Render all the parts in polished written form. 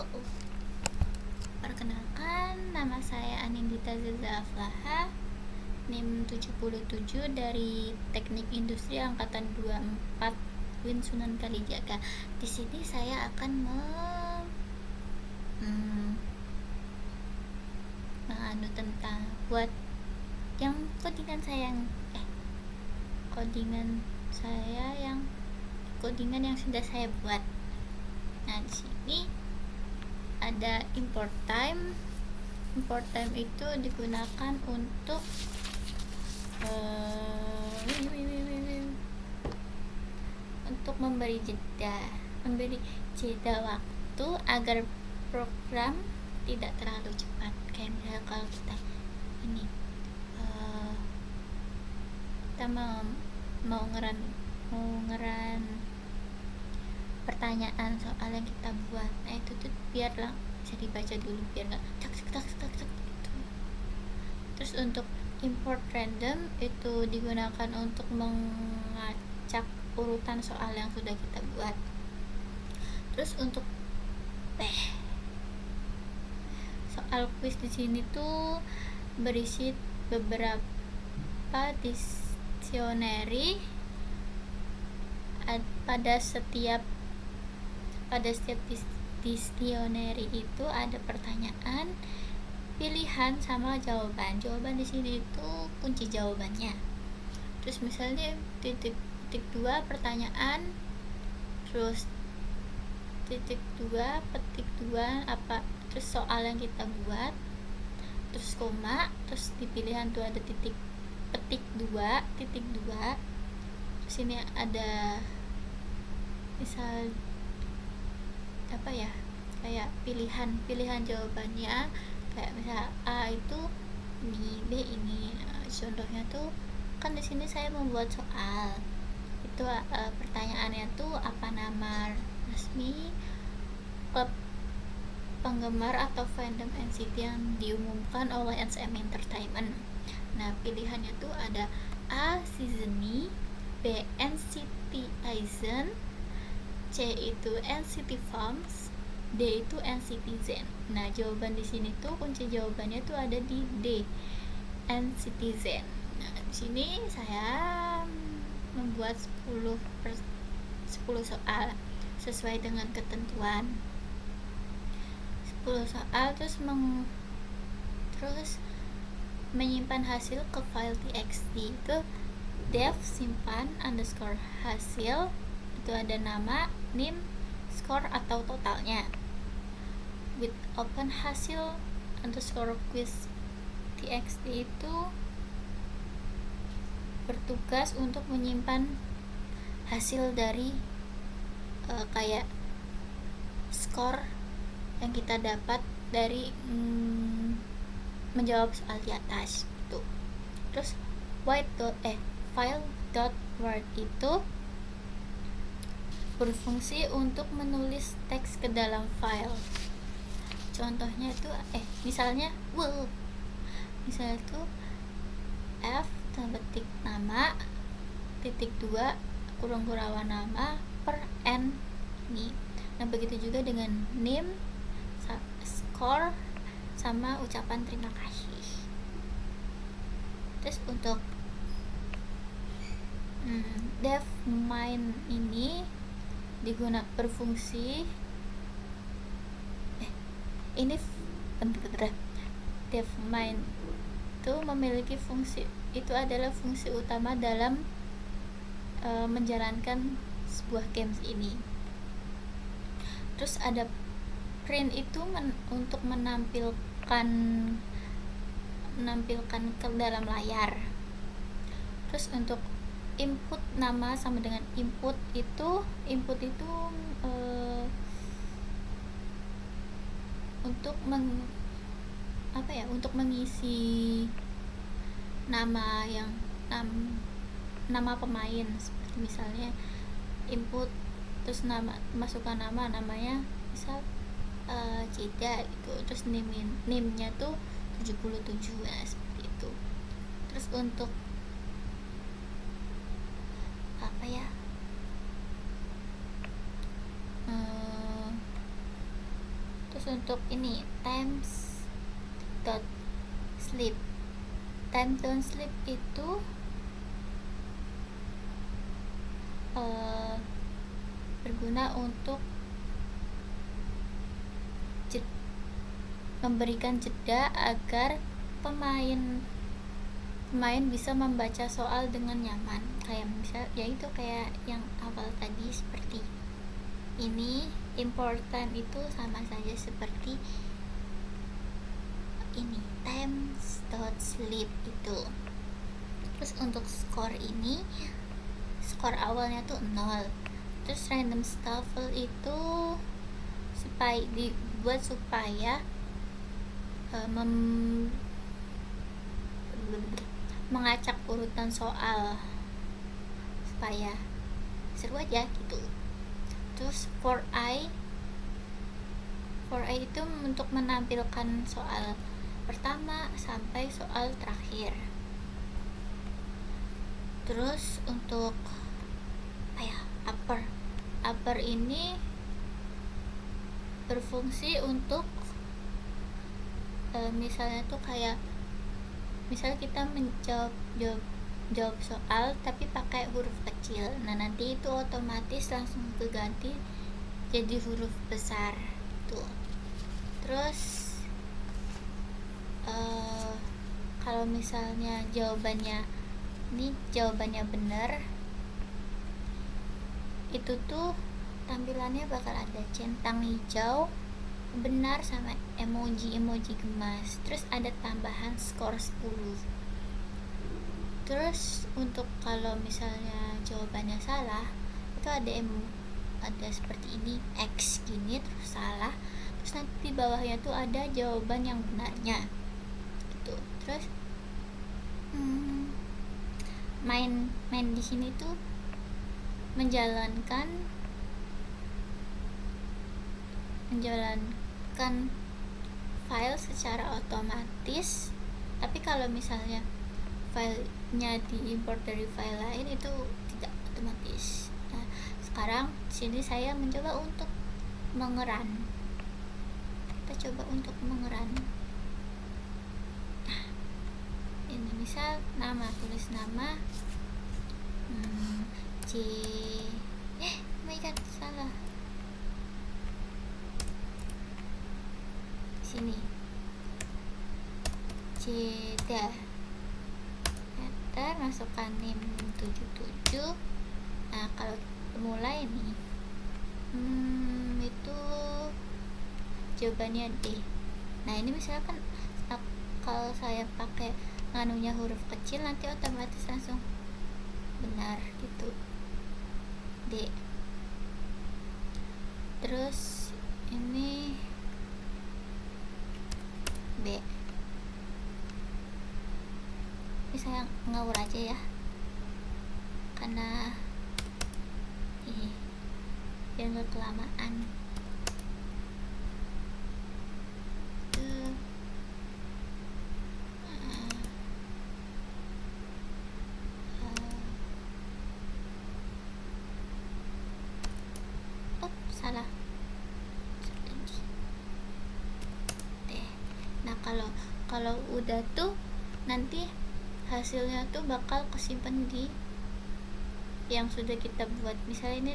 Halo, perkenalkan nama saya Anindita Zilza Aflaha, NIM 77 dari Teknik Industri Angkatan 24 UIN Sunan Kalijaga. Di sini saya akan menganu tentang buat yang codingan yang sudah saya buat. Nah, di sini ada import time. Import time itu digunakan untuk memberi jeda waktu agar program tidak terlalu cepat. Kayak misalnya kalau kita mau ngeran pertanyaan soal yang kita buat, nah itu tuh biarlah bisa dibaca dulu biar nggak tak gitu. Terus untuk import random itu digunakan untuk mengacak urutan soal yang sudah kita buat. Terus untuk soal quiz di sini tuh berisi beberapa dictionary. Pada setiap dictionary itu ada pertanyaan, pilihan sama jawaban. Jawaban di sini itu kunci jawabannya. Terus misalnya titik 2 pertanyaan, terus titik 2 petik 2 apa, terus soal yang kita buat, terus koma, terus di pilihan tuh ada petik 2 titik 2. Terus ini ada misal kayak pilihan jawabannya, kayak misal A itu ini, B ini. Contohnya tuh kan di sini saya membuat soal itu, pertanyaannya tuh apa nama resmi klub penggemar atau fandom NCT yang diumumkan oleh SM Entertainment. Nah, pilihannya tuh ada A. Seasonie, B. NCT Aizen, C itu NCT Farms, D itu NCT Zen. Nah, jawaban di sini tuh kunci jawabannya tuh ada di D, NCT Zen. Nah, di sini saya membuat 10 soal sesuai dengan ketentuan. 10 soal terus menyimpan hasil ke file txt itu dev simpan underscore hasil, itu ada nama, NIM, skor atau totalnya. With open hasil underscore quiz txt itu bertugas untuk menyimpan hasil dari kayak skor yang kita dapat dari menjawab soal di atas itu. Terus file.word itu berfungsi untuk menulis teks ke dalam file. Contohnya itu misalnya itu f ketik nama titik 2 kurung kurawan nama per n ini. Nah, begitu juga dengan NIM, skor, sama ucapan terima kasih. Terus untuk dev main ini berfungsi dev main itu memiliki fungsi, itu adalah fungsi utama dalam menjalankan sebuah games ini. Terus ada print itu untuk menampilkan ke dalam layar. Terus untuk input nama sama dengan input itu untuk mengisi nama nama pemain, seperti misalnya input terus masukkan namanya misal Cida gitu, terus name-nya tuh 77. Nah, seperti itu. Terus untuk Terus untuk ini times dot sleep. Time dot sleep itu berguna untuk memberikan jeda agar pemain bisa membaca soal dengan nyaman. Kayak misal yaitu kayak yang awal tadi seperti ini. Important itu sama saja seperti ini times dot sleep itu. Terus untuk skor ini, skor awalnya tuh 0. Terus random shuffle itu dibuat supaya mengacak urutan soal supaya seru aja gitu. Terus for I itu untuk menampilkan soal pertama sampai soal terakhir. Terus untuk upper ini berfungsi untuk misalnya tuh kayak misal kita menjawab soal tapi pakai huruf kecil, nah nanti itu otomatis langsung keganti jadi huruf besar tuh. Terus kalau misalnya jawabannya benar, itu tuh tampilannya bakal ada centang hijau benar sama emoji gemas. Terus ada tambahan skor 10. Terus untuk kalau misalnya jawabannya salah, itu ada seperti ini X gini terus salah. Terus nanti di bawahnya tuh ada jawaban yang benarnya gitu. Terus main di sini tuh menjalankan file secara otomatis. Tapi kalau misalnya filenya diimport dari file lain itu tidak otomatis. Nah, sekarang sini saya mencoba untuk mengeran. Kita coba untuk mengeran. Nah, ini misal tulis nama my god, salah. Sini Ceda enter, masukkan NIM 77. Nah kalau mulai nih itu jawabannya D. Nah ini misalkan kalau saya pakai nganunya huruf kecil, nanti otomatis langsung benar gitu, D. Terus ini B. Ini saya ngawur aja ya, karena biar gak kelamaan. Salah. Nah kalau udah tuh nanti hasilnya tuh bakal kesimpan di yang sudah kita buat. Misalnya ini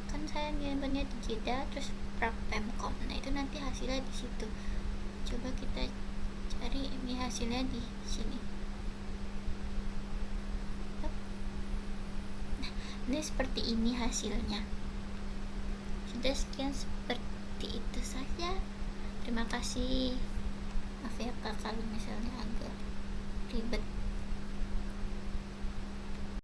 kan saya nyimpannya di Jeda terus Pemkom. Nah itu nanti hasilnya di situ. Coba kita cari ini hasilnya di sini. Nah ini seperti ini hasilnya. Sudah sekian seperti itu saja. Terima kasih. Maaf ya kak kalau misalnya agak ribet.